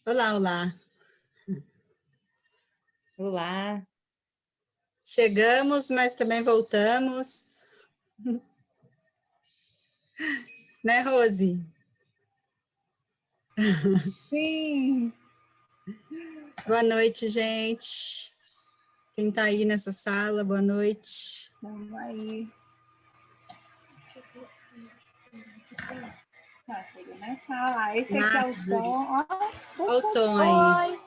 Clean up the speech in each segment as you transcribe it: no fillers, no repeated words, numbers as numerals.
Olá, olá. Olá. Chegamos, mas também voltamos. Né, Rose? Sim. Boa noite, gente. Quem está aí nessa sala, boa noite. Vamos aí. Chega na sala. Esse aqui é o Tom. Olha o Tom aí.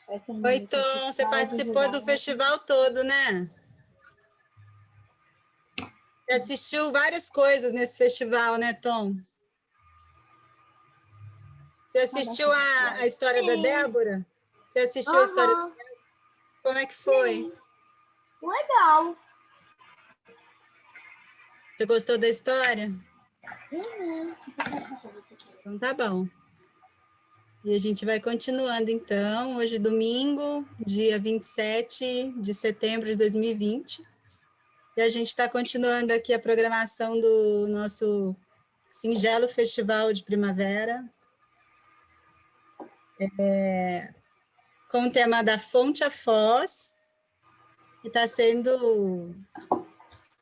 Oi. Oi, Tom. Você participou do festival todo, né? Você assistiu várias coisas nesse festival, né, Tom? Você assistiu a história da Débora? Você assistiu a história da Débora? Como é que foi? Sim. Legal. Você gostou da história? Uhum. Então tá bom. E a gente vai continuando, então, hoje domingo, dia 27 de setembro de 2020. E a gente está continuando aqui a programação do nosso singelo Festival de Primavera, com o tema da Fonte à Foz, que está sendo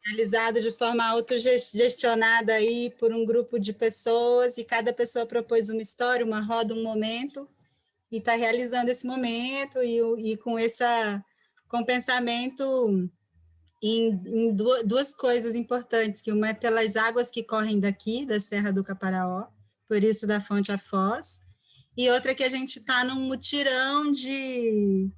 realizado de forma autogestionada aí por um grupo de pessoas, e cada pessoa propôs uma história, uma roda, um momento, e está realizando esse momento, e com o pensamento em duas coisas importantes, que uma é pelas águas que correm daqui, da Serra do Caparaó, por isso da Fonte à Foz, e outra que a gente está num mutirão de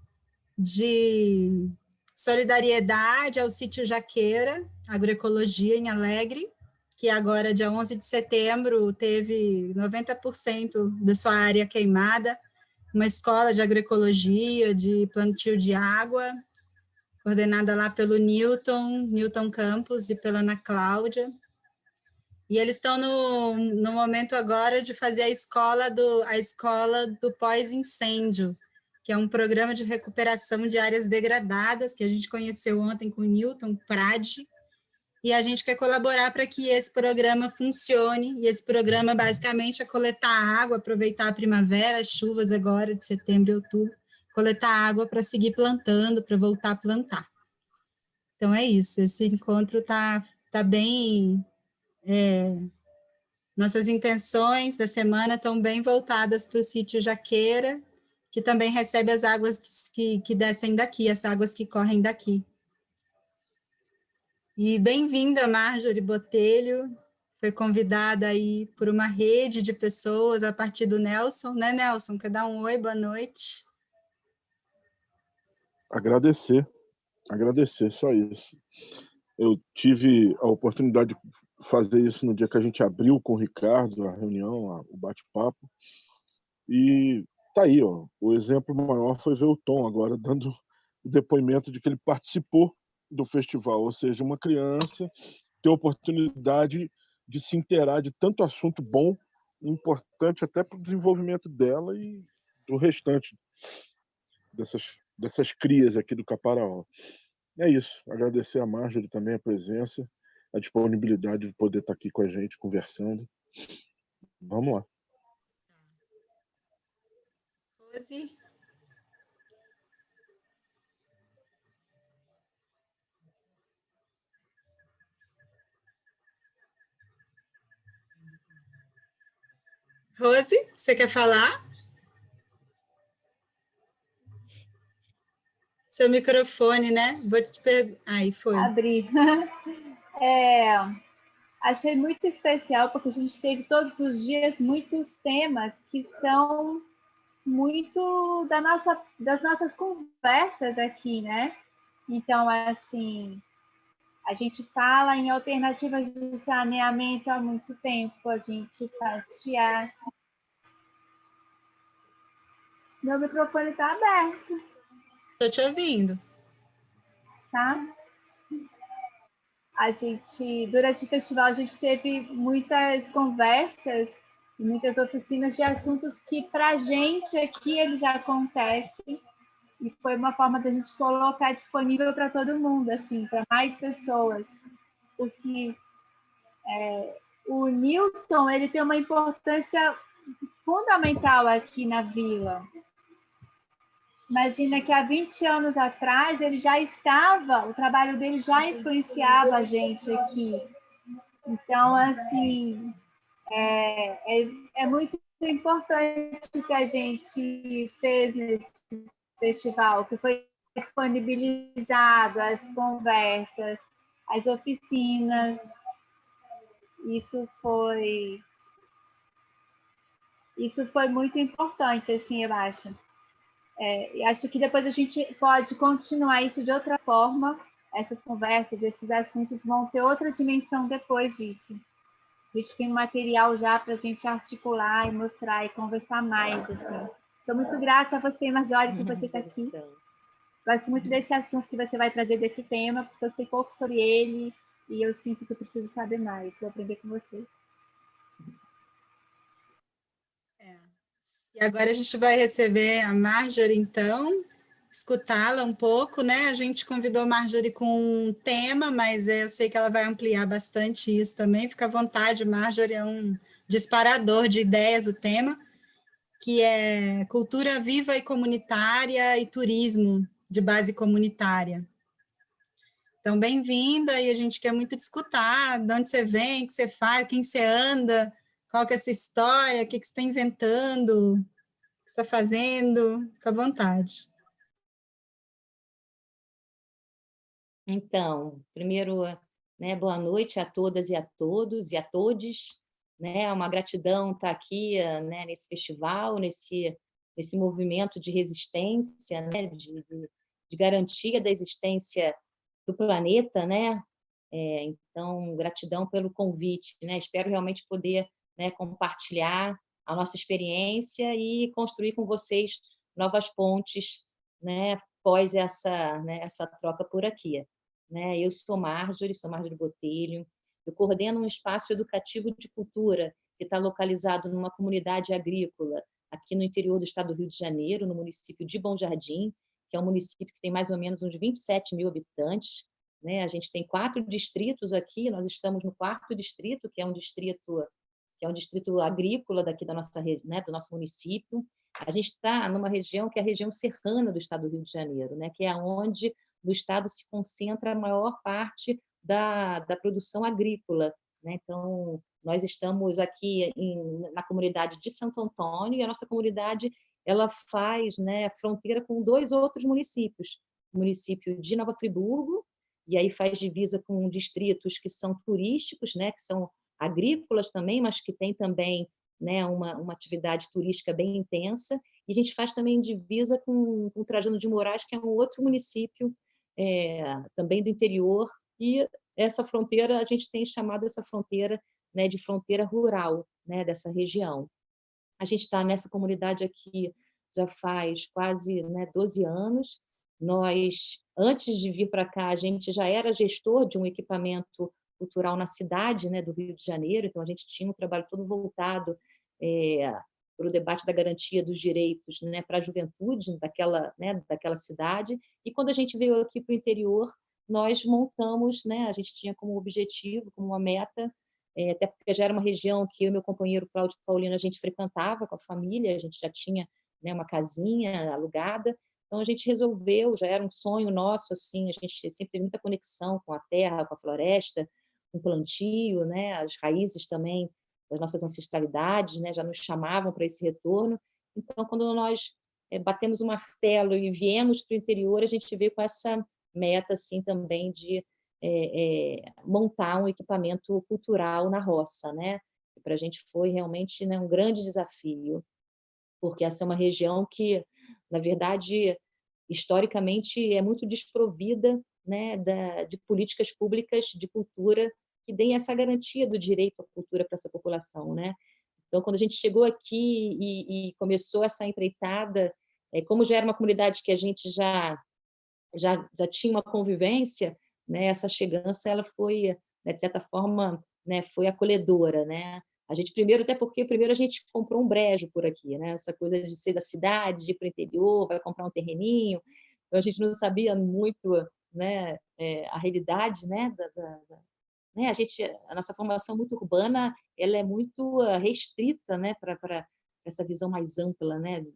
solidariedade ao sítio Jaqueira, agroecologia em Alegre, que agora, dia 11 de setembro, teve 90% da sua área queimada, uma escola de agroecologia, de plantio de água, coordenada lá pelo Newton Campos e pela Ana Cláudia. E eles estão no momento agora de fazer a escola do pós-incêndio, que é um programa de recuperação de áreas degradadas, que a gente conheceu ontem com o Newton Prade, e a gente quer colaborar para que esse programa funcione, e esse programa basicamente é coletar água, aproveitar a primavera, as chuvas agora de setembro e outubro, coletar água para seguir plantando, para voltar a plantar. Então é isso, esse encontro tá bem... Nossas intenções da semana estão bem voltadas para o sítio Jaqueira, que também recebe as águas que descem daqui, as águas que correm daqui. E bem-vinda, Marjorie Botelho, foi convidada aí por uma rede de pessoas a partir do Nelson, né, Nelson? Quer dar um oi, boa noite? Agradecer, só isso. Eu tive a oportunidade de fazer isso no dia que a gente abriu com o Ricardo a reunião, o bate-papo, e tá aí, ó, o exemplo maior foi ver o Tom agora dando o depoimento de que ele participou do festival, ou seja, uma criança ter a oportunidade de se inteirar de tanto assunto bom, importante até para o desenvolvimento dela e do restante dessas crias aqui do Caparaó. É isso, agradecer a Marjorie também a presença, a disponibilidade de poder estar aqui com a gente conversando. Vamos lá. Rose? Rose, você quer falar? Seu microfone, né? Vou te perguntar. Aí foi. Abri. Achei muito especial, porque a gente teve todos os dias muitos temas que são muito das nossas conversas aqui, né? Então, assim, a gente fala em alternativas de saneamento há muito tempo, a gente faz teatro. Meu microfone está aberto. Estou te ouvindo. Tá? Durante o festival, a gente teve muitas conversas, muitas oficinas de assuntos que, para a gente aqui, eles acontecem. E foi uma forma da gente colocar disponível para todo mundo, assim, para mais pessoas. Porque o Newton, ele tem uma importância fundamental aqui na vila. Imagina que há 20 anos atrás ele já estava, o trabalho dele já influenciava a gente aqui. Então, assim, é muito importante o que a gente fez nesse festival, que foi disponibilizado, as conversas, as oficinas. Isso foi muito importante, assim, eu acho. Acho que depois a gente pode continuar isso de outra forma. Essas conversas, esses assuntos vão ter outra dimensão depois disso. A gente tem um material já para a gente articular e mostrar e conversar mais. Assim. Sou muito grata a você, Marjorie, por você estar aqui. Gosto muito desse assunto que você vai trazer desse tema, porque eu sei pouco sobre ele e eu sinto que eu preciso saber mais. Vou aprender com você. E agora a gente vai receber a Marjorie, então, escutá-la um pouco, né? A gente convidou a Marjorie com um tema, mas eu sei que ela vai ampliar bastante isso também. Fica à vontade, Marjorie é um disparador de ideias, o tema, que é cultura viva e comunitária e turismo de base comunitária. Então, bem-vinda, e a gente quer muito te escutar, de onde você vem, o que você faz, quem você anda, qual que é essa história, o que você está inventando, o que você está fazendo, fica à vontade. Então, primeiro, né, boa noite a todas e a todos e a todes, né, uma gratidão estar aqui, né, nesse festival, nesse movimento de resistência, né, de garantia da existência do planeta, né? Então, gratidão pelo convite, né? Espero realmente poder, né, compartilhar a nossa experiência e construir com vocês novas pontes, né, após essa troca por aqui. Né? Eu sou Marjorie Botelho, eu coordeno um espaço educativo de cultura que está localizado numa comunidade agrícola aqui no interior do estado do Rio de Janeiro, no município de Bom Jardim, que é um município que tem mais ou menos uns 27 mil habitantes. Né? A gente tem 4 distritos aqui, nós estamos no 4º distrito, que é um distrito agrícola daqui da nossa, né, do nosso município. A gente está numa região que é a região serrana do estado do Rio de Janeiro, né, que é onde no estado se concentra a maior parte da produção agrícola. Né? Então, nós estamos aqui na comunidade de Santo Antônio, e a nossa comunidade ela faz, né, fronteira com 2 outros municípios, o município de Nova Friburgo, e aí faz divisa com distritos que são turísticos, né, que são agrícolas também, mas que tem também, né, uma atividade turística bem intensa, e a gente faz também divisa com Trajano de Moraes, que é um outro município também do interior, e essa fronteira, a gente tem chamado essa fronteira, né, de fronteira rural, né, dessa região. A gente está nessa comunidade aqui já faz quase, né, 12 anos. Nós, antes de vir para cá, a gente já era gestor de um equipamento cultural na cidade, né, do Rio de Janeiro, então a gente tinha um trabalho todo voltado para o debate da garantia dos direitos, né, para a juventude daquela cidade. E quando a gente veio aqui para o interior, nós montamos, né, a gente tinha como objetivo, como uma meta, até porque já era uma região que eu e meu companheiro Cláudio Paulino a gente frequentava com a família, a gente já tinha, né, uma casinha alugada, então a gente resolveu, já era um sonho nosso, assim, a gente sempre teve muita conexão com a terra, com a floresta, com o plantio, né, as raízes também das nossas ancestralidades, né, já nos chamavam para esse retorno. Então, quando nós batemos o martelo e viemos para o interior, a gente veio com essa meta, assim, também de montar um equipamento cultural na roça, né? Para a gente foi realmente, né, um grande desafio, porque essa é uma região que, na verdade, historicamente é muito desprovida, né, de políticas públicas de cultura que deem essa garantia do direito à cultura para essa população, né? Então, quando a gente chegou aqui e começou essa empreitada, como já era uma comunidade que a gente já tinha uma convivência, né, essa chegança ela foi, né, de certa forma, né, foi acolhedora, né? A gente até porque primeiro a gente comprou um brejo por aqui, né? Essa coisa de ser da cidade, de ir para o interior, vai comprar um terreninho, então a gente não sabia muito, né, a realidade, né, né, a nossa formação muito urbana, ela é muito restrita, né, para essa visão mais ampla, né, do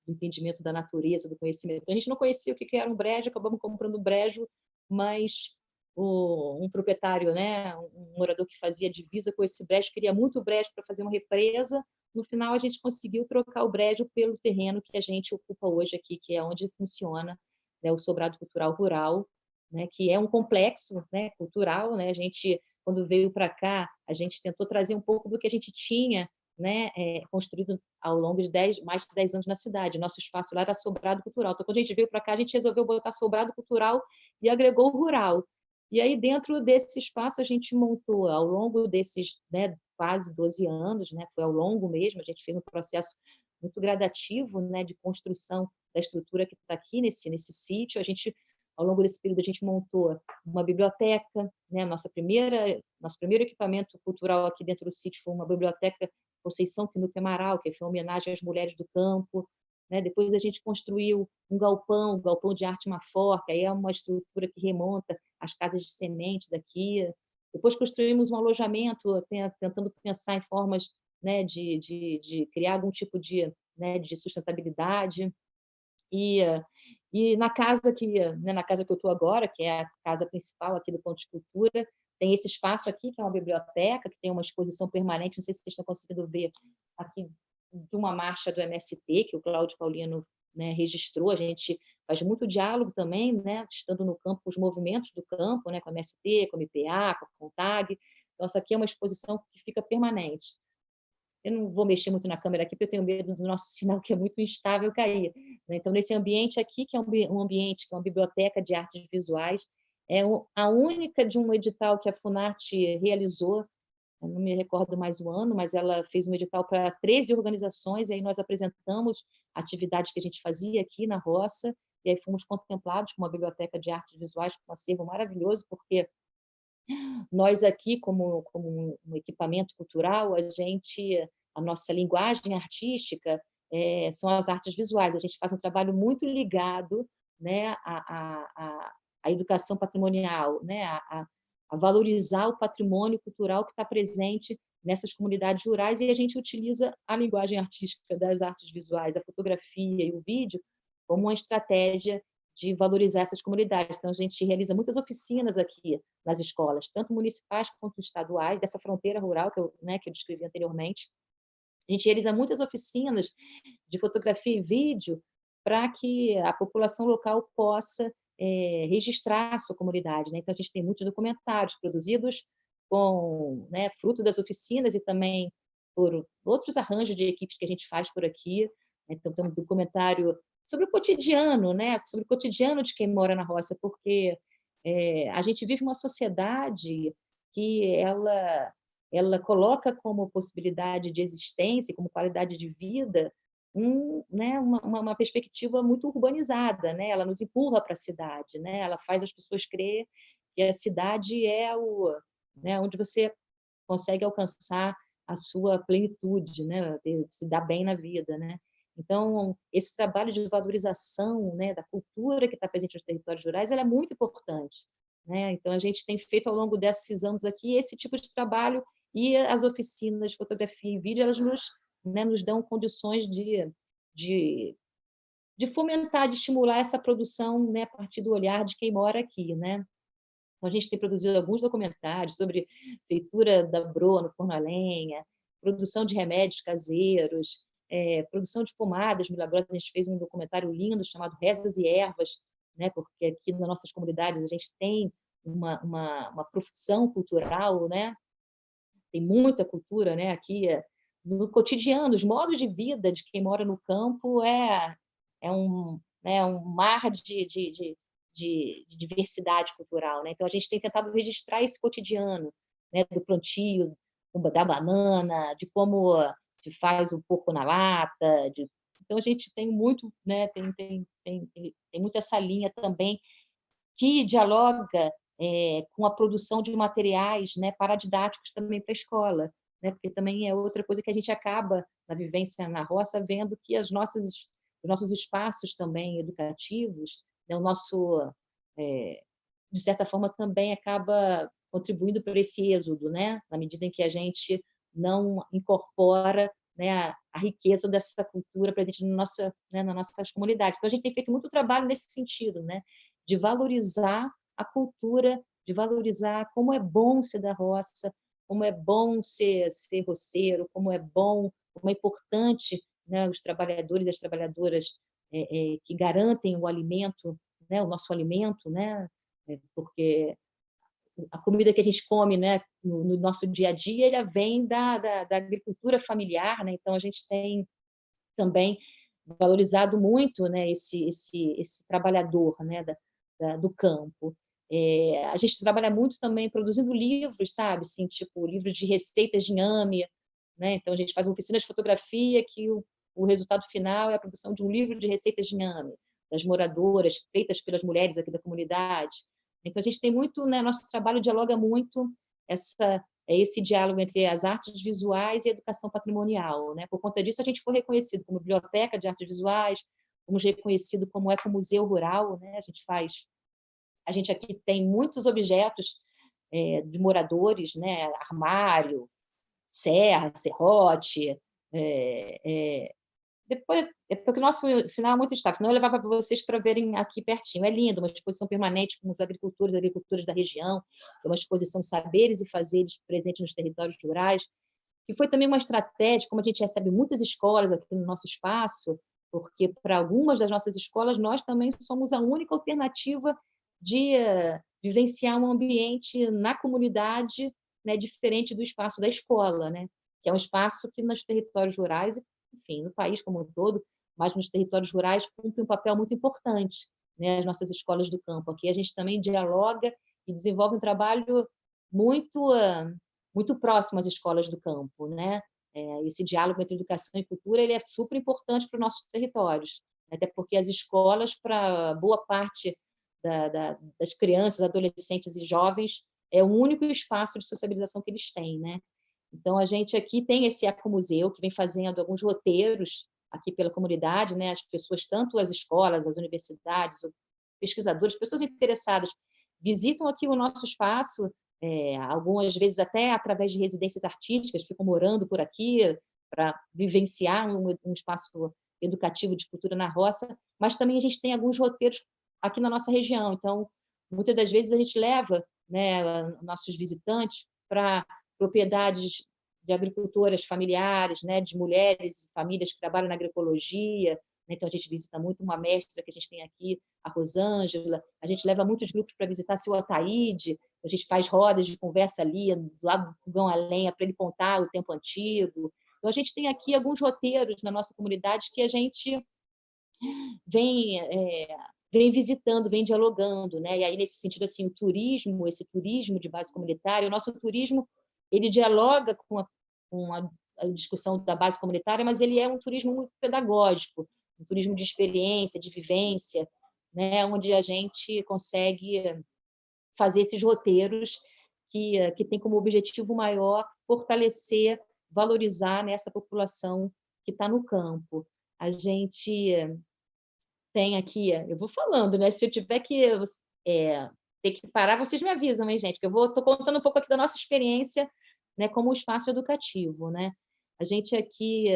entendimento da natureza, do conhecimento. A gente não conhecia o que era um brejo, acabamos comprando um brejo, mas um proprietário, né, um morador que fazia divisa com esse brejo, queria muito brejo para fazer uma represa. No final, a gente conseguiu trocar o brejo pelo terreno que a gente ocupa hoje aqui, que é onde funciona, né, o Sobrado Cultural Rural, né, que é um complexo, né, cultural. Né? A gente, quando veio para cá, a gente tentou trazer um pouco do que a gente tinha, né, construído ao longo de mais de 10 anos na cidade. Nosso espaço lá era Sobrado Cultural. Então, quando a gente veio para cá, a gente resolveu botar Sobrado Cultural e agregou o rural. E aí, dentro desse espaço, a gente montou, ao longo desses, né, quase 12 anos, né, foi ao longo mesmo, a gente fez um processo muito gradativo, né, de construção da estrutura que está aqui nesse sítio. A gente, ao longo desse período, a gente montou uma biblioteca, né, nosso primeiro equipamento cultural aqui dentro do sítio foi uma biblioteca Conceição Pinuque Amaral, que foi uma homenagem às mulheres do campo. Né? Depois a gente construiu um galpão de arte Mafor, que aí é uma estrutura que remonta às casas de semente daqui. Depois construímos um alojamento, tentando pensar em formas, né, de criar algum tipo né, de sustentabilidade. E na casa na casa que eu estou agora, que é a casa principal aqui do Ponto de Cultura, tem esse espaço aqui, que é uma biblioteca, que tem uma exposição permanente, não sei se vocês estão conseguindo ver aqui, de uma marcha do MST, que o Cláudio Paulino, né, registrou. A gente faz muito diálogo também, né, estando no campo, os movimentos do campo, né, com a MST, com a MPA, com a CONTAG. Então, essa aqui é uma exposição que fica permanente. Eu não vou mexer muito na câmera aqui, porque eu tenho medo do nosso sinal, que é muito instável, cair. Então, nesse ambiente aqui, que é um ambiente, que é uma biblioteca de artes visuais, é a única de um edital que a Funarte realizou. Eu não me recordo mais o ano, mas ela fez um edital para 13 organizações, e aí nós apresentamos atividades que a gente fazia aqui na roça, e aí fomos contemplados com uma biblioteca de artes visuais, com um acervo maravilhoso, porque nós aqui, como um equipamento cultural, a nossa linguagem artística são as artes visuais. A gente faz um trabalho muito ligado, né, à educação patrimonial, né, a valorizar o patrimônio cultural que está presente nessas comunidades rurais, e a gente utiliza a linguagem artística das artes visuais, a fotografia e o vídeo, como uma estratégia de valorizar essas comunidades. Então, a gente realiza muitas oficinas aqui nas escolas, tanto municipais quanto estaduais, dessa fronteira rural que eu descrevi anteriormente. A gente realiza muitas oficinas de fotografia e vídeo para que a população local possa registrar a sua comunidade. Né? Então, a gente tem muitos documentários produzidos com, né, fruto das oficinas e também por outros arranjos de equipes que a gente faz por aqui. Então, tem um documentário sobre o cotidiano, né? Sobre o cotidiano de quem mora na roça, porque a gente vive uma sociedade que ela coloca como possibilidade de existência, como qualidade de vida, né, uma perspectiva muito urbanizada, né? Ela nos empurra para a cidade, né? Ela faz as pessoas crer que a cidade é né, onde você consegue alcançar a sua plenitude, né? Se dar bem na vida, né? Então, esse trabalho de valorização, né, da cultura que está presente nos territórios rurais, ela é muito importante. Né? Então, a gente tem feito ao longo desses anos aqui esse tipo de trabalho, e as oficinas de fotografia e vídeo, elas nos dão condições de fomentar, de estimular essa produção, né, a partir do olhar de quem mora aqui. Né? Então, a gente tem produzido alguns documentários sobre feitura da broa no forno a lenha, produção de remédios caseiros, produção de pomadas milagrosas. A gente fez um documentário lindo chamado Rezas e Ervas, né? Porque aqui nas nossas comunidades a gente tem uma profissão cultural, né? Tem muita cultura, né? Aqui no cotidiano, os modos de vida de quem mora no campo né, um mar de diversidade cultural. Né? Então, a gente tem tentado registrar esse cotidiano, né? Do plantio da banana, de como se faz o porco na lata. Então, a gente tem muito, né, tem muito essa linha também que dialoga com a produção de materiais, né, paradidáticos também para a escola, né, porque também é outra coisa que a gente acaba, na vivência na roça, vendo que os nossos espaços também educativos, né, de certa forma, também acaba contribuindo para esse êxodo, né? Na medida em que a gente não incorpora, né, a riqueza dessa cultura presente no nossa, né, nas nossas comunidades. Então, a gente tem feito muito trabalho nesse sentido, né? De valorizar a cultura, de valorizar como é bom ser da roça, como é bom ser roceiro, como é bom, como é importante, né, os trabalhadores e as trabalhadoras que garantem o alimento, né, o nosso alimento, né, porque a comida que a gente come, né, no nosso dia a dia, ela vem da agricultura familiar, né? Então a gente tem também valorizado muito, né, esse trabalhador, né, do campo. A gente trabalha muito também produzindo livros, sabe, assim, tipo livro de receitas de inhame, né? Então a gente faz uma oficina de fotografia que o resultado final é a produção de um livro de receitas de inhame das moradoras, feitas pelas mulheres aqui da comunidade. Então a gente tem muito, né, nosso trabalho dialoga muito esse diálogo entre as artes visuais e a educação patrimonial, né? Por conta disso, a gente foi reconhecido como biblioteca de artes visuais, fomos reconhecido como ecomuseu rural, né? A gente aqui tem muitos objetos de moradores, né? Armário, serra, serrote, depois, é porque o nosso sinal é muito estável, senão eu levava para vocês para verem aqui pertinho. É lindo, uma exposição permanente com os agricultores e agricultoras da região, uma exposição Saberes e Fazeres presente nos territórios rurais, que foi também uma estratégia, como a gente recebe muitas escolas aqui no nosso espaço, porque para algumas das nossas escolas nós também somos a única alternativa de vivenciar um ambiente na comunidade, né, diferente do espaço da escola, né? Que é um espaço que nos territórios rurais, enfim, no país como um todo, mas nos territórios rurais cumpre um papel muito importante, né? As nossas escolas do campo. Aqui a gente também dialoga e desenvolve um trabalho muito próximo às escolas do campo, né? Esse diálogo entre educação e cultura ele é super importante para os nossos territórios, até porque as escolas, para boa parte das crianças, adolescentes e jovens, é o único espaço de sociabilização que eles têm, né? Então, a gente aqui tem esse ecomuseu, que vem fazendo alguns roteiros aqui pela comunidade, né? As pessoas, tanto as escolas, as universidades, pesquisadores, pessoas interessadas, visitam aqui o nosso espaço, algumas vezes até através de residências artísticas, ficam morando por aqui para vivenciar um espaço educativo de cultura na roça, mas também a gente tem alguns roteiros aqui na nossa região. Então, muitas das vezes a gente leva, né, nossos visitantes para propriedades de agricultoras familiares, né, de mulheres e famílias que trabalham na agroecologia. Então, a gente visita muito uma mestra que a gente tem aqui, a Rosângela. A gente leva muitos grupos para visitar seu Ataíde. A gente faz rodas de conversa ali, do lado do fogão a lenha, para ele contar o tempo antigo. Então, a gente tem aqui alguns roteiros na nossa comunidade que a gente vem visitando, vem dialogando, né? E aí, nesse sentido, assim, esse turismo de base comunitária, o nosso turismo, ele dialoga com a discussão da base comunitária, mas ele é um turismo muito pedagógico, um turismo de experiência, de vivência, né? Onde a gente consegue fazer esses roteiros que tem como objetivo maior fortalecer, valorizar nessa população que está no campo. A gente tem aqui, eu vou falando, né? Se eu tiver que ter que parar, vocês me avisam, hein, gente? Que eu estou contando um pouco aqui da nossa experiência, né, como espaço educativo, né? A gente aqui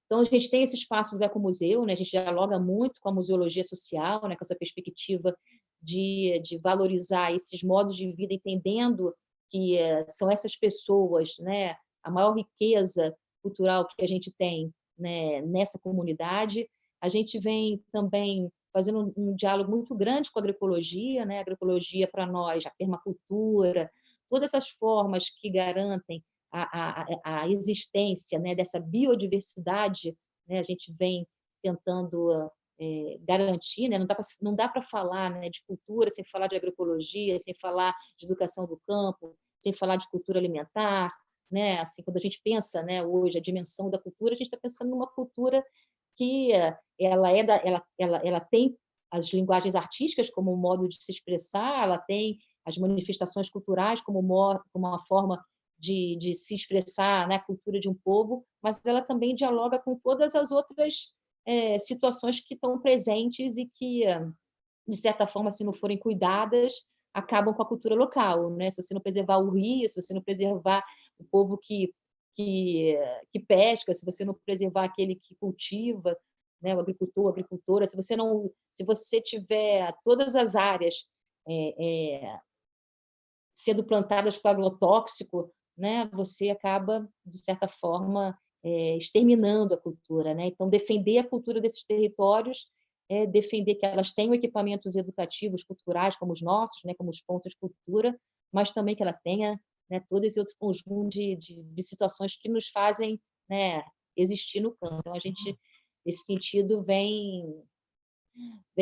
então a gente tem esse espaço do ecomuseu, né? A gente dialoga muito com a museologia social, né? Com essa perspectiva de valorizar esses modos de vida, entendendo que são essas pessoas, né? A maior riqueza cultural que a gente tem, né, nessa comunidade. A gente vem também fazendo um diálogo muito grande com a agroecologia, né? A agroecologia para nós, a permacultura, todas essas formas que garantem a existência, né, dessa biodiversidade, né? A gente vem tentando garantir, né? Não dá para falar, né, de cultura sem falar de agroecologia, sem falar de educação do campo, sem falar de cultura alimentar, né? Assim, quando a gente pensa, né, hoje a dimensão da cultura, a gente está pensando numa cultura que ela tem as linguagens artísticas como um modo de se expressar, ela tem as manifestações culturais como uma forma de se expressar, né, a cultura de um povo, mas ela também dialoga com todas as outras situações que estão presentes e que, de certa forma, se não forem cuidadas, acabam com a cultura local, né? Se você não preservar o rio, se você não preservar o povo que pesca, se você não preservar aquele que cultiva, né, o agricultor, a agricultora, se você tiver todas as áreas sendo plantadas com agrotóxico, né, você acaba, de certa forma, exterminando a cultura, né? Então, defender a cultura desses territórios é defender que elas tenham equipamentos educativos, culturais, como os nossos, né, como os pontos de cultura, mas também que ela tenha, né, todo esse outro conjunto de situações que nos fazem, né, existir no campo. Então, a gente, nesse sentido, vem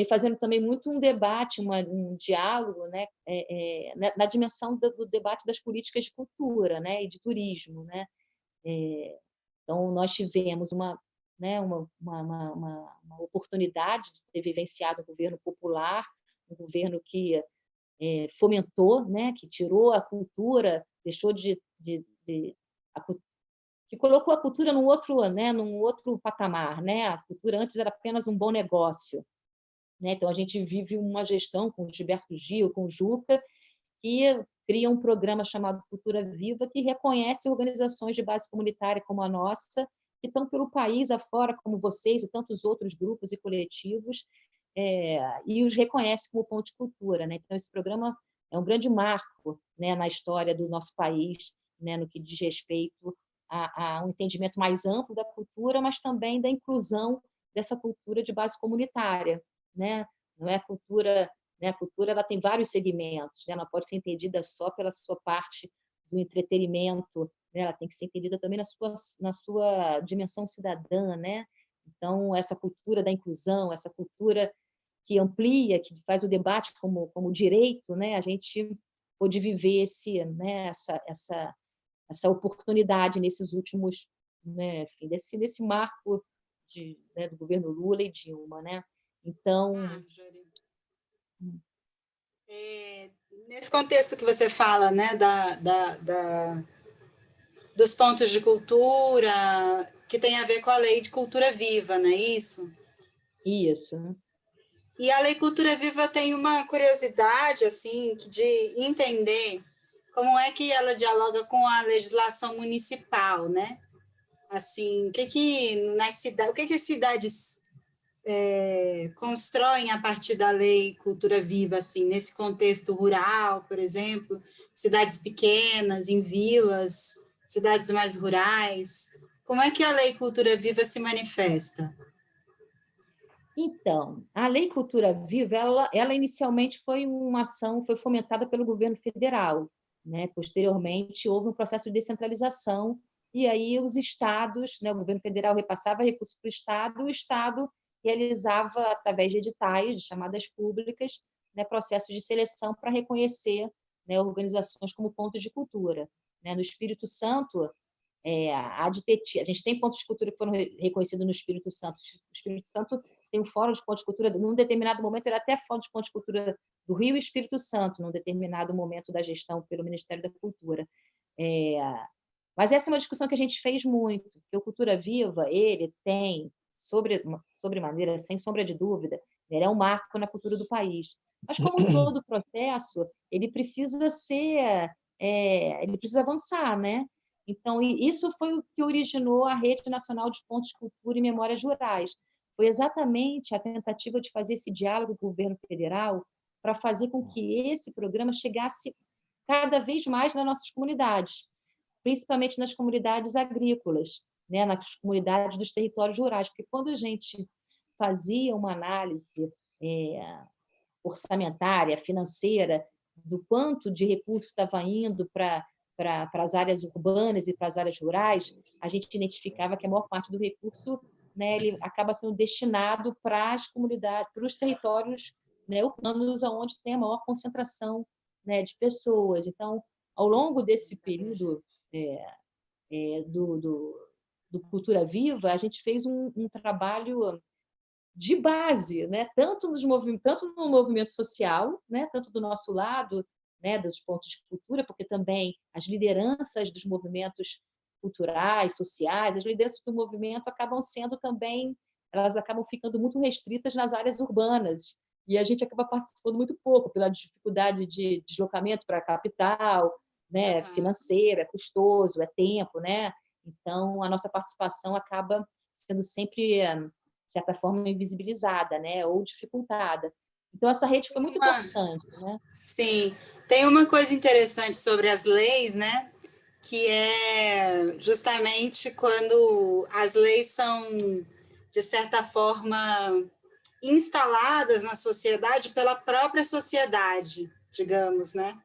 fazendo também muito um debate, um diálogo, né, na dimensão do debate das políticas de cultura, né, e de turismo, né. Então, nós tivemos né, uma oportunidade de ter vivenciado um governo popular, um governo que fomentou, né, que tirou a cultura, deixou que colocou a cultura num outro patamar, né? A cultura antes era apenas um bom negócio, né? Então a gente vive uma gestão com o Gilberto Gil, com o Juca, que cria um programa chamado Cultura Viva, que reconhece organizações de base comunitária como a nossa, que estão pelo país afora, como vocês e tantos outros grupos e coletivos, e os reconhece como ponto de cultura, né? Então esse programa é um grande marco, né, na história do nosso país, né, no que diz respeito a um entendimento mais amplo da cultura, mas também da inclusão dessa cultura de base comunitária, né? Não é cultura, né? A cultura ela tem vários segmentos, né? Ela pode ser entendida só pela sua parte do entretenimento, né? Ela tem que ser entendida também na sua dimensão cidadã, né? Então essa cultura da inclusão, essa cultura que amplia, que faz o debate como direito, né? A gente pôde viver né, essa oportunidade nesses últimos, né, enfim, desse marco né, do governo Lula e Dilma, né? Então, nesse contexto que você fala, né, dos pontos de cultura, que tem a ver com a lei de cultura viva, não é isso? Isso. E a Lei Cultura Viva tem uma curiosidade, assim, de entender como é que ela dialoga com a legislação municipal, né? Assim, o que as cidades constroem a partir da Lei Cultura Viva, assim, nesse contexto rural, por exemplo, cidades pequenas, em vilas, cidades mais rurais. Como é que a Lei Cultura Viva se manifesta? Então, a Lei Cultura Viva, ela inicialmente foi uma ação, foi fomentada pelo governo federal, né? Posteriormente, houve um processo de descentralização, e aí os estados, né? O governo federal repassava recursos para o Estado realizava, através de editais, de chamadas públicas, né? Processos de seleção para reconhecer, né? Organizações como pontos de cultura, né? No Espírito Santo, a gente tem pontos de cultura que foram reconhecidos no Espírito Santo. O Espírito Santo tem um fórum de pontos de cultura, num determinado momento era até fórum de pontos de cultura do Rio e Espírito Santo, num determinado momento da gestão pelo Ministério da Cultura. Mas essa é uma discussão que a gente fez muito, porque o Cultura Viva, ele tem, sobremaneira, sem sombra de dúvida, ele é um marco na cultura do país. Mas, como todo processo, ele precisa ele precisa avançar, né? Então, isso foi o que originou a Rede Nacional de Pontos de Cultura e Memórias Rurais. Foi exatamente a tentativa de fazer esse diálogo com o governo federal para fazer com que esse programa chegasse cada vez mais nas nossas comunidades, principalmente nas comunidades agrícolas, né, nas comunidades dos territórios rurais, porque quando a gente fazia uma análise orçamentária, financeira, do quanto de recurso estava indo para as áreas urbanas e para as áreas rurais, a gente identificava que a maior parte do recurso, né, ele acaba sendo destinado para as comunidades, para os territórios, né, urbanos, onde tem a maior concentração, né, de pessoas. Então, ao longo desse período do Cultura Viva, a gente fez um trabalho de base, né? tanto no movimento social, né? Tanto do nosso lado, né? Dos pontos de cultura, porque também as lideranças dos movimentos culturais, sociais, as lideranças do movimento acabam sendo também, elas acabam ficando muito restritas nas áreas urbanas, e a gente acaba participando muito pouco pela dificuldade de deslocamento para a capital, né? Financeiro, é custoso, é tempo, né? Então, a nossa participação acaba sendo sempre, de certa forma, invisibilizada, né? Ou dificultada. Então, essa rede foi muito importante, né? Sim, tem uma coisa interessante sobre as leis, né? Que é justamente quando as leis são, de certa forma, instaladas na sociedade pela própria sociedade, digamos, né?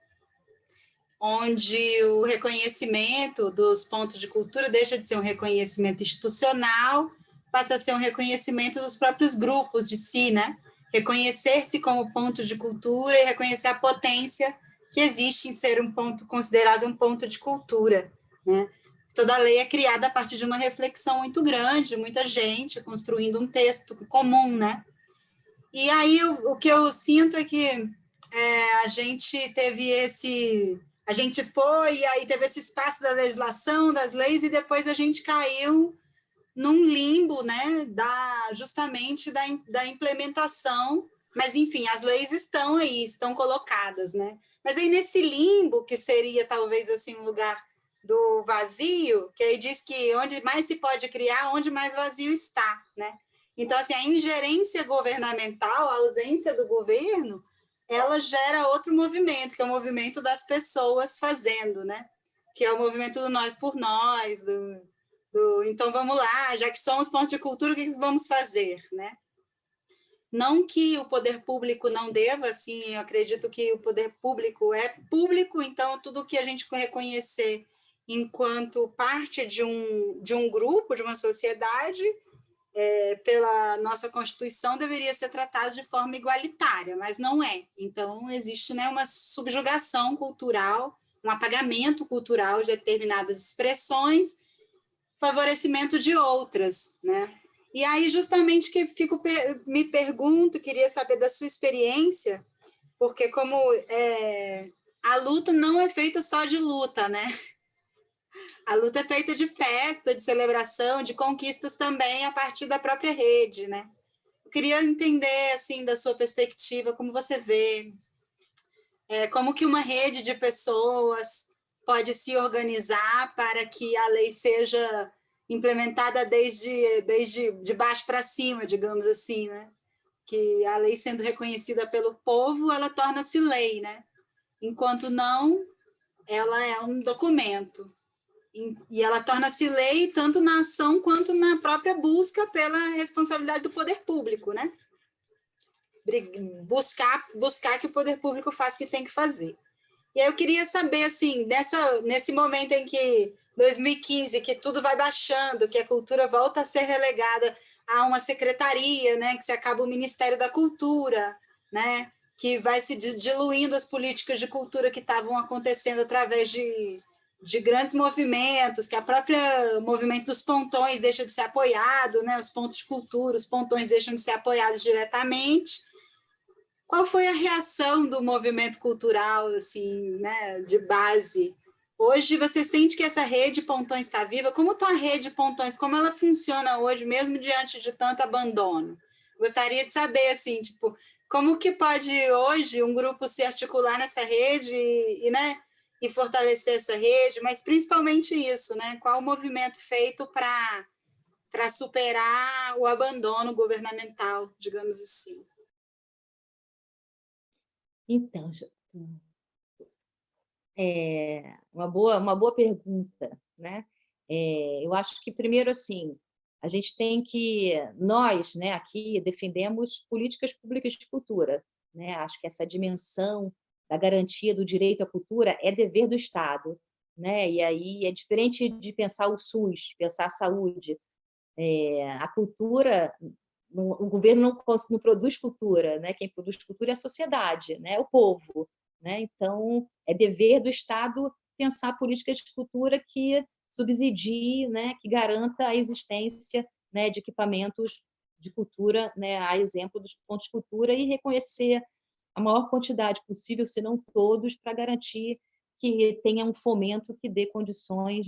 Onde o reconhecimento dos pontos de cultura deixa de ser um reconhecimento institucional, passa a ser um reconhecimento dos próprios grupos de si, né? Reconhecer-se como ponto de cultura e reconhecer a potência que existe em ser um ponto considerado um ponto de cultura, né? Toda lei é criada a partir de uma reflexão muito grande, muita gente construindo um texto comum, né? E aí o que eu sinto é que a gente teve a gente foi, e aí teve esse espaço da legislação, das leis, e depois a gente caiu num limbo, né, justamente da implementação, mas enfim, as leis estão aí, estão colocadas, né? Mas aí nesse limbo, que seria talvez assim um lugar do vazio, que aí diz que onde mais se pode criar, onde mais vazio está, né? Então, assim, a ingerência governamental, a ausência do governo, ela gera outro movimento, que é o movimento das pessoas fazendo, né? Que é o movimento do nós por nós, então vamos lá, já que somos ponto de cultura, o que vamos fazer, né? Não que o poder público não deva, assim, eu acredito que o poder público é público, então tudo que a gente reconhecer enquanto parte de um grupo, de uma sociedade, pela nossa Constituição, deveria ser tratado de forma igualitária, mas não é. Então, existe, né, uma subjugação cultural, um apagamento cultural de determinadas expressões, favorecimento de outras, né? E aí, justamente, que me pergunto, queria saber da sua experiência, porque como a luta não é feita só de luta, né? A luta é feita de festa, de celebração, de conquistas também a partir da própria rede, né? Eu queria entender, assim, da sua perspectiva, como você vê, como que uma rede de pessoas pode se organizar para que a lei seja implementada desde de baixo para cima, digamos assim, né? Que a lei sendo reconhecida pelo povo, ela torna-se lei, né? Enquanto não, ela é um documento. E ela torna-se lei tanto na ação quanto na própria busca pela responsabilidade do poder público, né? Buscar que o poder público faça o que tem que fazer. E aí eu queria saber, assim, nesse momento em que 2015, que tudo vai baixando, que a cultura volta a ser relegada a uma secretaria, né, que se acaba o Ministério da Cultura, né, que vai se diluindo as políticas de cultura que estavam acontecendo através de grandes movimentos, que a própria movimento dos pontões deixa de ser apoiado, né, os pontos de cultura, os pontões deixam de ser apoiados diretamente. Qual foi a reação do movimento cultural, assim, né, de base? Hoje você sente que essa rede Pontões está viva? Como está a rede Pontões? Como ela funciona hoje, mesmo diante de tanto abandono? Gostaria de saber, assim, tipo, como que pode hoje um grupo se articular nessa rede né, e fortalecer essa rede, mas principalmente isso, né? Qual o movimento feito para superar o abandono governamental, digamos assim? Então, uma boa pergunta, né? Eu acho que, primeiro, assim, a gente tem que... Nós, né, aqui, defendemos políticas públicas de cultura, né? Acho que essa dimensão da garantia do direito à cultura é dever do Estado, né? E aí é diferente de pensar o SUS, pensar a saúde. A cultura... O governo não produz cultura, né? Quem produz cultura é a sociedade, né? É o povo, né? Então, é dever do Estado pensar políticas de cultura que subsidie, né? Que garanta a existência, né? De equipamentos de cultura, né? A exemplo dos pontos de cultura, e reconhecer a maior quantidade possível, se não todos, para garantir que tenha um fomento que dê condições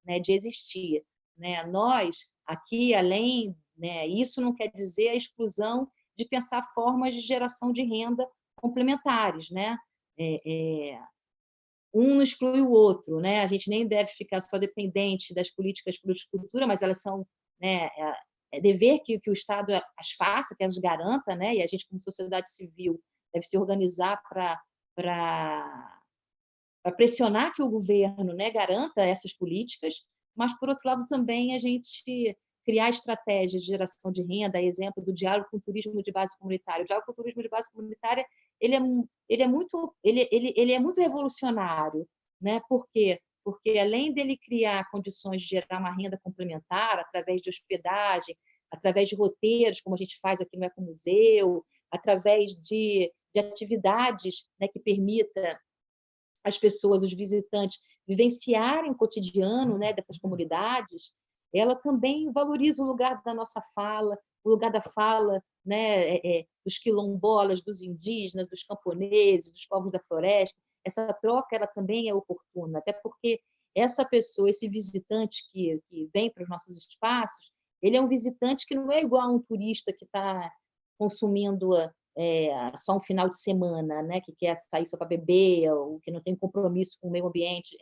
né, de existir, né? Nós, aqui, além... Né, isso não quer dizer a exclusão de pensar formas de geração de renda complementares, né? Um não exclui o outro, né? A gente nem deve ficar só dependente das políticas de cultura, mas elas são, né, dever que o Estado as faça, que as garanta, né? E a gente, como sociedade civil, deve se organizar para pressionar que o governo, né, garanta essas políticas, mas, por outro lado, também a gente criar estratégias de geração de renda, exemplo do diálogo com o turismo de base comunitária. O diálogo com o turismo de base comunitária ele é muito revolucionário, né? Por quê? Porque, além dele criar condições de gerar uma renda complementar através de hospedagem, através de roteiros, como a gente faz aqui no Ecomuseu, através de atividades, né, que permita as pessoas, os visitantes, vivenciarem o cotidiano, né, dessas comunidades, ela também valoriza o lugar da nossa fala, o lugar da fala, né, dos quilombolas, dos indígenas, dos camponeses, dos povos da floresta. Essa troca ela também é oportuna, até porque essa pessoa, esse visitante que vem para os nossos espaços, ele é um visitante que não é igual a um turista que está consumindo só um final de semana, né, que quer sair só para beber, ou que não tem compromisso com o meio ambiente.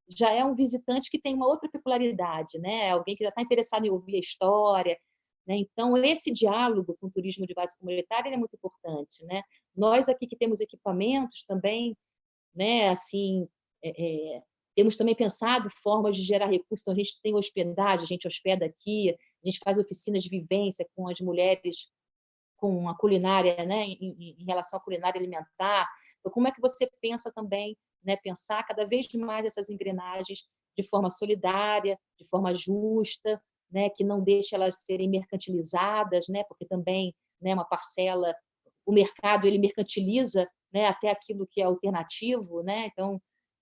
Já é um visitante que tem uma outra peculiaridade, né? Alguém que já está interessado em ouvir a história, né? Então, esse diálogo com o turismo de base comunitária é muito importante, né? Nós aqui que temos equipamentos também, né? Assim, temos também pensado formas de gerar recursos. Então, a gente tem hospedagem, a gente hospeda aqui, a gente faz oficinas de vivência com as mulheres com a culinária, né, em relação à culinária alimentar. Então, como é que você pensa também, né, pensar cada vez mais essas engrenagens de forma solidária, de forma justa, né, que não deixe elas serem mercantilizadas, né, porque também, né, uma parcela, o mercado ele mercantiliza, né, até aquilo que é alternativo, né? Então,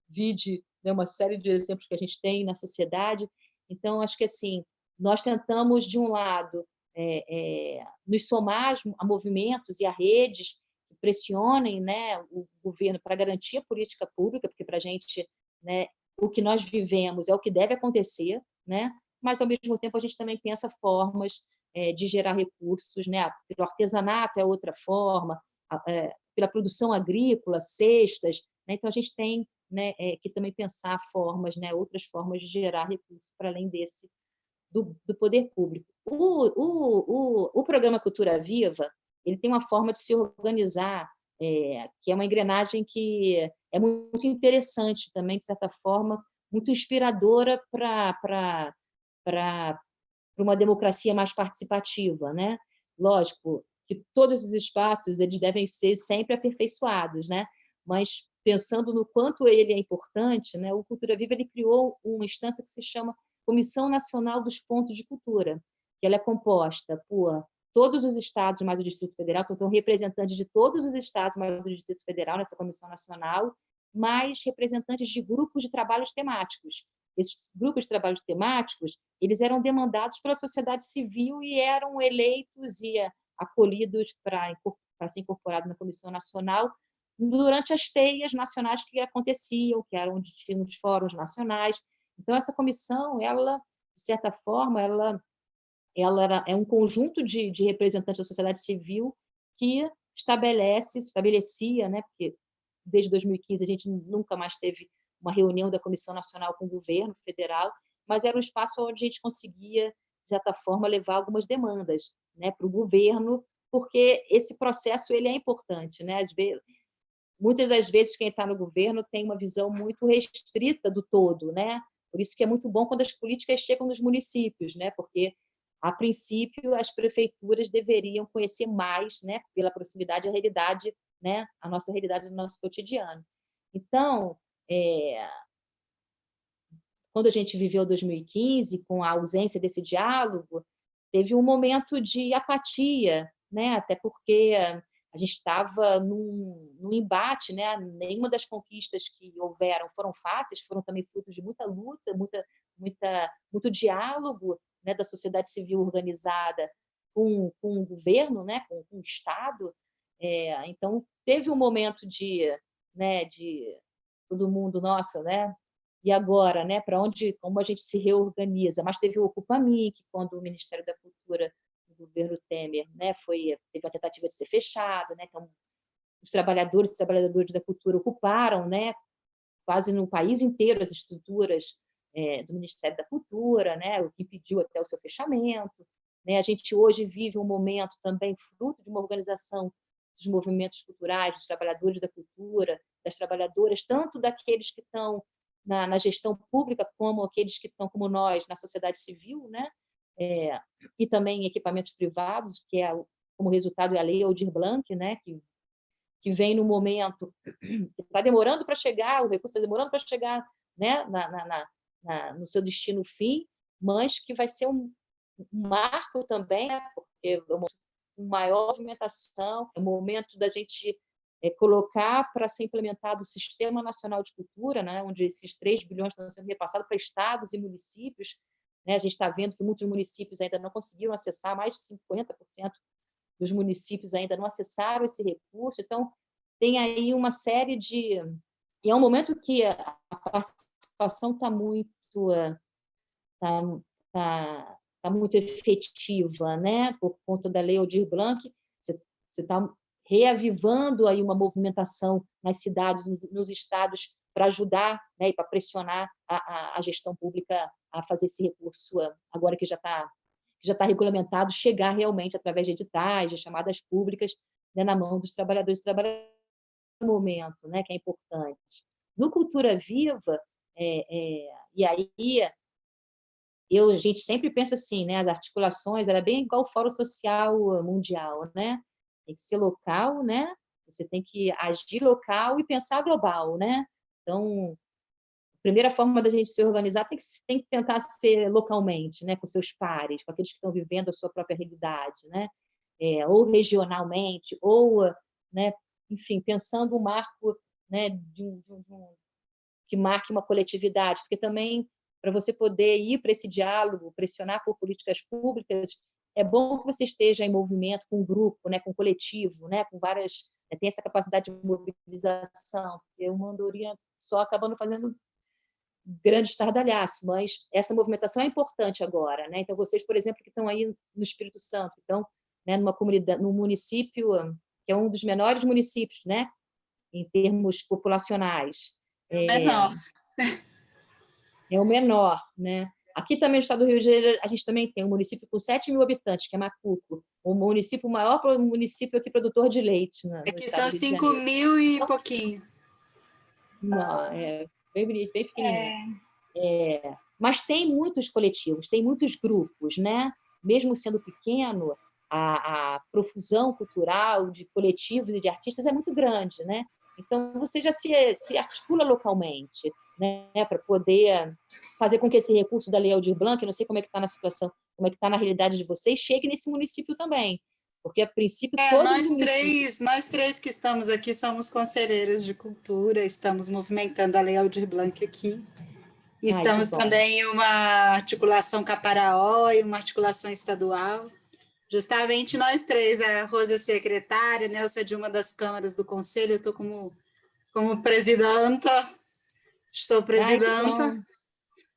vide, né, uma série de exemplos que a gente tem na sociedade. Então, acho que assim, nós tentamos de um lado nos somar a movimentos e a redes que pressionem, né, o governo para garantir a política pública, porque para a gente, né, o que nós vivemos é o que deve acontecer, né? Mas, ao mesmo tempo, a gente também pensa formas de gerar recursos, né? Pelo artesanato é outra forma, pela produção agrícola, cestas, né? Então, a gente tem, né, que também pensar formas, né, outras formas de gerar recursos para além desse do poder público. O programa Cultura Viva ele tem uma forma de se organizar, que é uma engrenagem que é muito interessante também, de certa forma, muito inspiradora para uma democracia mais participativa, né? Lógico que todos os espaços eles devem ser sempre aperfeiçoados, né? Mas pensando no quanto ele é importante, né? O Cultura Viva ele criou uma instância que se chama Comissão Nacional dos Pontos de Cultura, que ela é composta por todos os estados mais o Distrito Federal, então representantes de todos os estados mais o Distrito Federal nessa comissão nacional, mais representantes de grupos de trabalhos temáticos. Esses grupos de trabalhos temáticos, eles eram demandados pela sociedade civil e eram eleitos e acolhidos para ser incorporados na Comissão Nacional durante as teias nacionais que aconteciam, que eram onde tinham os fóruns nacionais. Então, essa comissão, ela, de certa forma, ela é um conjunto de representantes da sociedade civil que estabelecia, né, porque desde 2015 a gente nunca mais teve uma reunião da Comissão Nacional com o governo federal, mas era um espaço onde a gente conseguia, de certa forma, levar algumas demandas, né, para o governo, porque esse processo ele é importante, né? Muitas das vezes quem está no governo tem uma visão muito restrita do todo, né? Por isso que é muito bom quando as políticas chegam nos municípios, né? Porque a princípio as prefeituras deveriam conhecer mais, né? Pela proximidade à realidade, né? A nossa realidade do nosso cotidiano. Então, quando a gente viveu 2015 com a ausência desse diálogo, teve um momento de apatia, né? Até porque a gente estava num embate, né? Nenhuma das conquistas que houveram foram fáceis, foram também frutos de muita luta, muito diálogo, né? Da sociedade civil organizada com o governo, né? Com o Estado. Então, teve um momento né? De todo mundo, nossa, né? E agora, né? Para onde, como a gente se reorganiza? Mas teve o Ocupa-me, que quando o Ministério da Cultura do governo Temer, né, teve a tentativa de ser fechado, né, então os trabalhadores e trabalhadoras da cultura ocuparam, né, quase no país inteiro as estruturas do Ministério da Cultura, né, o que impediu até o seu fechamento. Né? A gente hoje vive um momento também fruto de uma organização dos movimentos culturais, dos trabalhadores da cultura, das trabalhadoras, tanto daqueles que estão na gestão pública, como aqueles que estão, como nós, na sociedade civil, né? E também em equipamentos privados, que como resultado é a Lei Aldir Blanc, né? que vem no momento que está demorando para chegar, o recurso está demorando para chegar, né? No seu destino fim, mas que vai ser um marco também, né? Porque é uma maior movimentação, é o momento da gente colocar para ser implementado o Sistema Nacional de Cultura, né? Onde esses 3 bilhões estão sendo repassados para estados e municípios. Né? A gente está vendo que muitos municípios ainda não conseguiram acessar, mais de 50% dos municípios ainda não acessaram esse recurso. Então, tem aí uma série de... E é um momento que a participação está muito... Tá muito efetiva, né? Por conta da Lei Aldir Blanc, você está reavivando aí uma movimentação nas cidades, nos estados, para ajudar, né, e para pressionar a gestão pública a fazer esse recurso, agora que já está regulamentado, chegar realmente através de editais, de chamadas públicas, né, na mão dos trabalhadores e trabalhadoras no momento, né, que é importante. No Cultura Viva, e aí a gente sempre pensa assim, né, as articulações, era bem igual o Fórum Social Mundial, né? Tem que ser local, né? Você tem que agir local e pensar global, né? Então, a primeira forma da gente se organizar tem que tentar ser localmente, né, com seus pares, com aqueles que estão vivendo a sua própria realidade, né? Ou regionalmente, ou, né, enfim, pensando um marco, né, que marque uma coletividade, porque também para você poder ir para esse diálogo, pressionar por políticas públicas, é bom que você esteja em movimento com um grupo, né, com um coletivo, né, com várias, tem essa capacidade de mobilização, porque uma andorinha só acabando fazendo grande estardalhaço, mas essa movimentação é importante agora, né? Então vocês, por exemplo, que estão aí no Espírito Santo, então, né, numa comunidade, num município que é um dos menores municípios, né, em termos populacionais, Menor. é o menor, né? Aqui também no estado do Rio de Janeiro, a gente também tem um município com 7 mil habitantes, que é Macuco, o município, o maior município aqui produtor de leite no Aqui estado são do Rio de 5 Janeiro. mil e pouquinho. Não, bem bonito, bem pequenininho. Mas tem muitos coletivos, tem muitos grupos, né? Mesmo sendo pequeno, a profusão cultural de coletivos e de artistas é muito grande, né? Então, você já se articula localmente, né? Para poder fazer com que esse recurso da Lei Aldir Blanc, eu não sei como é que está na situação, como é que está na realidade de vocês, chegue nesse município também. Porque, a princípio, todos os municípios... Nós três que estamos aqui somos conselheiros de cultura, estamos movimentando a Lei Aldir Blanc aqui. Estamos também em uma articulação Caparaó e uma articulação estadual. Justamente nós três, a Rosa é secretária, a Nelson é de uma das câmaras do conselho, eu estou como presidenta, estou presidenta.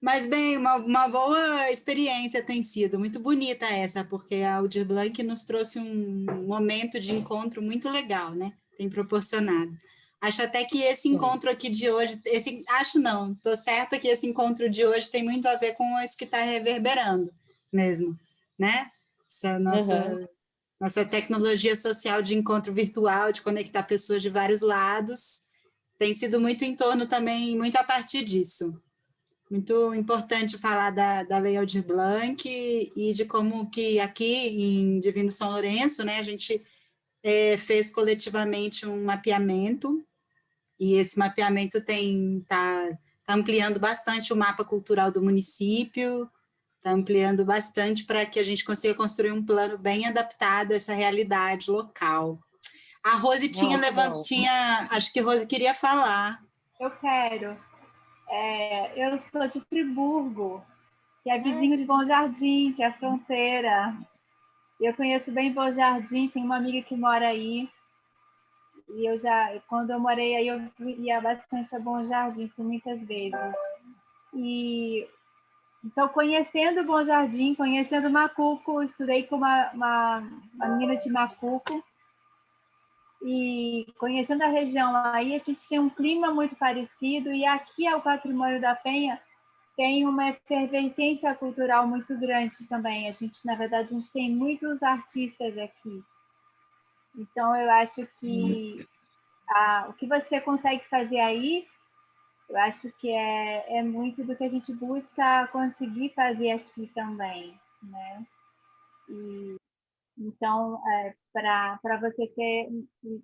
Mas, bem, uma boa experiência tem sido, muito bonita essa, porque a Aldir Blanc nos trouxe um momento de encontro muito legal, né? Tem proporcionado. Acho até que esse encontro aqui de hoje, acho não, estou certa que esse encontro de hoje tem muito a ver com isso que está reverberando mesmo, né? Essa nossa tecnologia social de encontro virtual, de conectar pessoas de vários lados, tem sido muito em torno também, muito a partir disso. Muito importante falar da Lei Aldir Blanc e de como que aqui em Divino São Lourenço, né, a gente fez coletivamente um mapeamento, e esse mapeamento tá ampliando bastante o mapa cultural do município, está ampliando bastante para que a gente consiga construir um plano bem adaptado a essa realidade local. A Rose acho que a Rose queria falar. Eu quero. Eu sou de Friburgo, que é vizinho de Bom Jardim, que é a fronteira. Eu conheço bem Bom Jardim, tenho uma amiga que mora aí. E quando eu morei aí, eu ia bastante a Bom Jardim, por muitas vezes. E Então, conhecendo o Bom Jardim, conhecendo Macuco, estudei com uma menina de Macuco, e conhecendo a região aí, a gente tem um clima muito parecido, e aqui é o Patrimônio da Penha, tem uma efervescência cultural muito grande também. Na verdade, a gente tem muitos artistas aqui. Então, eu acho que o que você consegue fazer aí, eu acho que é muito do que a gente busca conseguir fazer aqui também, né? Então, para você ter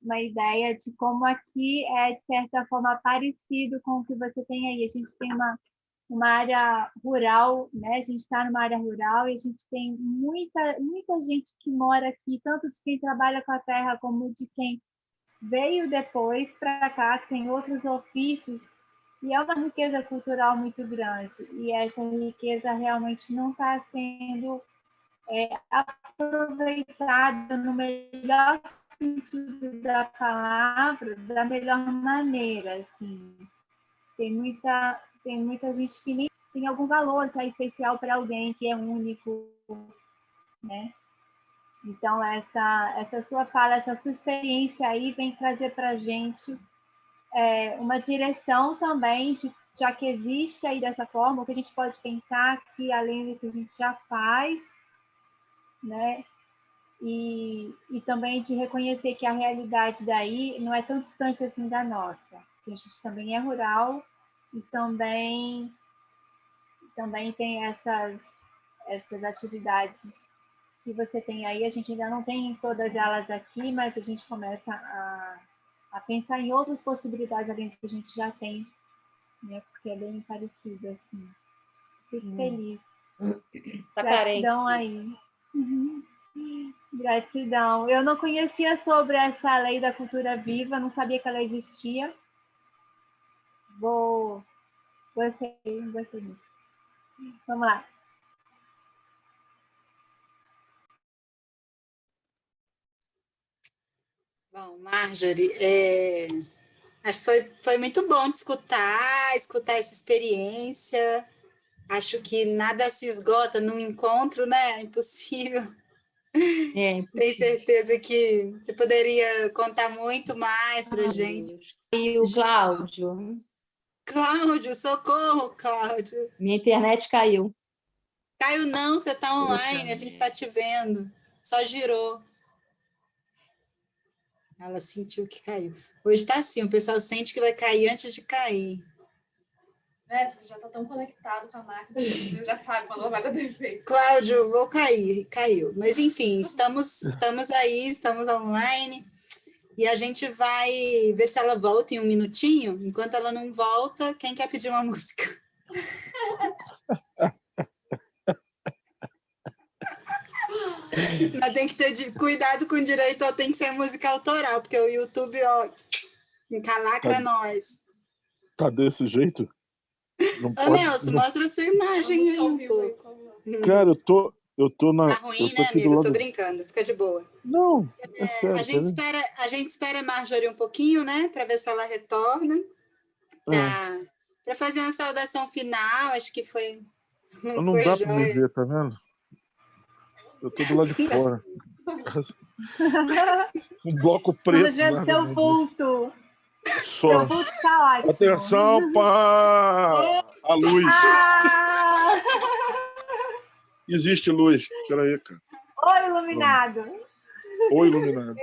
uma ideia de como aqui é, de certa forma, parecido com o que você tem aí. A gente tem uma área rural, né? A gente está numa área rural e a gente tem muita gente que mora aqui, tanto de quem trabalha com a terra como de quem veio depois para cá, que tem outros ofícios, e é uma riqueza cultural muito grande. E essa riqueza realmente não está sendo aproveitada no melhor sentido da palavra, da melhor maneira, assim. Tem muita gente que nem tem algum valor que é especial para alguém, que é único, né? Então, essa sua fala, essa sua experiência aí vem trazer para a gente uma direção também, já que existe aí dessa forma, o que a gente pode pensar que, além do que a gente já faz, né? E também de reconhecer que a realidade daí não é tão distante assim da nossa, que a gente também é rural e também tem essas atividades que você tem aí. A gente ainda não tem todas elas aqui, mas a gente começa a pensar em outras possibilidades além do que a gente já tem, né? Porque é bem parecido, assim. Fico feliz. Tá Gratidão carente. aí. Gratidão. Eu não conhecia sobre essa lei da cultura viva, não sabia que ela existia. Gostei muito. Vamos lá. Bom, Marjorie, acho que foi muito bom de escutar essa experiência. Acho que nada se esgota num encontro, né? É impossível. Tenho certeza que você poderia contar muito mais para a gente. E o Cláudio? Cláudio, socorro, Cláudio. Minha internet caiu. Caio, não, você está online, a gente está te vendo. Só girou. Ela sentiu que caiu. Hoje está assim, o pessoal sente que vai cair antes de cair. Você já está tão conectado com a máquina, você já sabe quando ela vai dar defeito. Cláudio, vou cair, caiu. Mas enfim, estamos aí, estamos online. E a gente vai ver se ela volta em um minutinho. Enquanto ela não volta, quem quer pedir uma música? Mas tem que ter cuidado com o direito, tem que ser música autoral, porque o YouTube, ó, encalacra nós. Tá desse jeito? Não Ô, pode, Nelson, mostra a sua imagem aí um pouco. Cara, eu tô na. Tá ruim, Eu tô né, aqui do amigo? Eu tô lado. brincando, fica de boa. Não, é sério, tá vendo? A gente espera a Marjorie um pouquinho, né, para ver se ela retorna, para fazer uma saudação final. Acho que foi Não dá pra me joia. ver, tá vendo? Eu tô do lado de fora. Um bloco preto. Estamos vendo seu vulto. Só. Seu vulto está ótimo. Atenção para a luz. Existe luz. Espera aí, cara. Oi, iluminado. Oi, iluminado.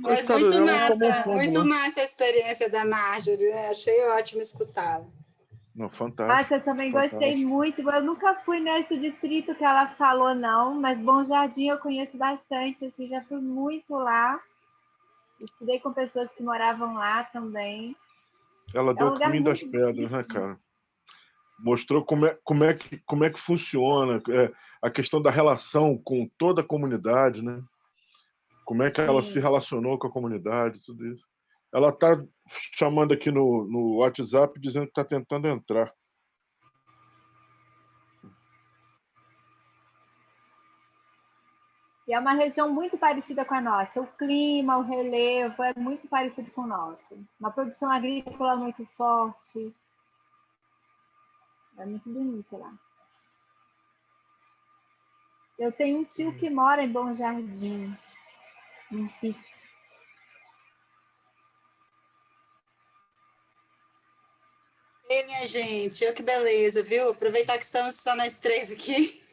Mas cara, muito massa a experiência da Marjorie, né? Achei ótimo escutá-la. Não, fantástico. Eu também gostei muito. Eu nunca fui nesse distrito que ela falou, não, mas Bom Jardim eu conheço bastante, assim, já fui muito lá. Estudei com pessoas que moravam lá também. Ela deu o caminho das muito pedras, né, cara? Mostrou como é que funciona a questão da relação com toda a comunidade, né? Como é que ela se relacionou com a comunidade, tudo isso. Ela está chamando aqui no WhatsApp dizendo que está tentando entrar. E é uma região muito parecida com a nossa. O clima, o relevo é muito parecido com o nosso. Uma produção agrícola muito forte. É muito bonita lá. Eu tenho um tio que mora em Bom Jardim, num sítio. E minha gente, que beleza, viu? Aproveitar que estamos só nós três aqui.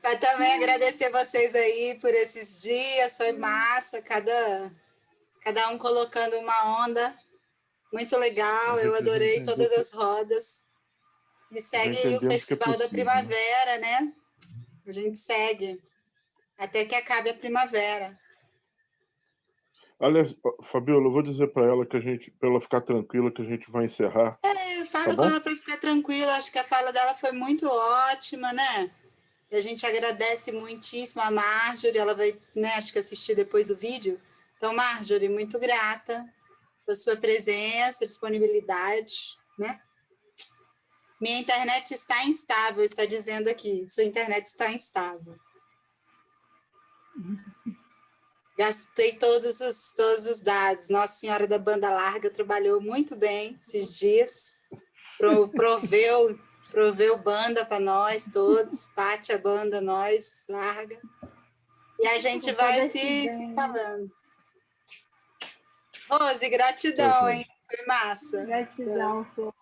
Para também agradecer vocês aí por esses dias, foi massa, cada um colocando uma onda, muito legal, eu adorei todas as rodas. E segue já aí o entendemos que é Festival da possível, né? Primavera, né? A gente segue até que acabe a primavera. Aliás, Fabiola, eu vou dizer para ela para ela ficar tranquila, que a gente vai encerrar, tá Fala com bom? ela para ficar tranquila, acho que a fala dela foi muito ótima, né? E a gente agradece muitíssimo a Marjorie, ela vai, né, acho que assistir depois o vídeo. Então, Marjorie, muito grata pela sua presença, disponibilidade, né? Minha internet está instável, está dizendo aqui, sua internet está instável. Gastei todos os dados. Nossa Senhora da Banda Larga trabalhou muito bem esses dias, proveu banda para nós todos, Pati, a banda, nós, larga. E a gente vai se falando. Rose, gratidão, hein? Foi massa. Gratidão, Flor.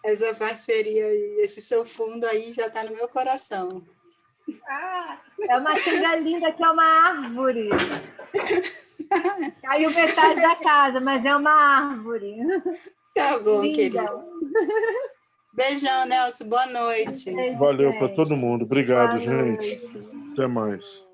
Essa parceria aí, esse seu fundo aí já está no meu coração. É uma trilha linda que é uma árvore. Caiu metade da casa, mas é uma árvore. Tá bom, linda. querida. Beijão, Nelson. Boa noite. Beijo, Valeu gente. para todo mundo. Obrigado, Boa gente. noite. Até mais.